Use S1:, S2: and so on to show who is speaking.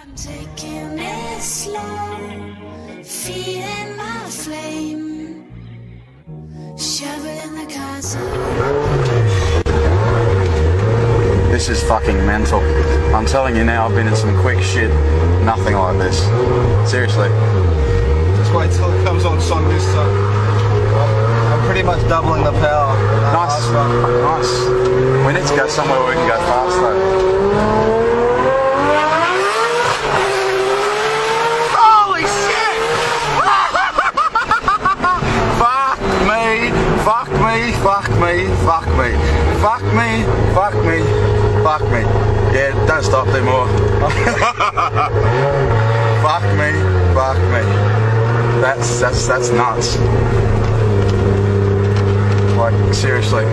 S1: I'm taking it slow, feeding my flame, shoveling the castle.
S2: This is fucking mental. I'm telling you now, I've been in some quick shit. Nothing like this. Seriously.
S3: Just wait till it comes on this I'm pretty much doubling the power.
S2: Nice. Nice. We need to go somewhere where we can go fast though. Holy shit! Fuck me, fuck me, fuck me, fuck me, fuck me, fuck me, fuck me. Yeah, don't stop there more. Fuck me, fuck me. That's nuts. Like, seriously.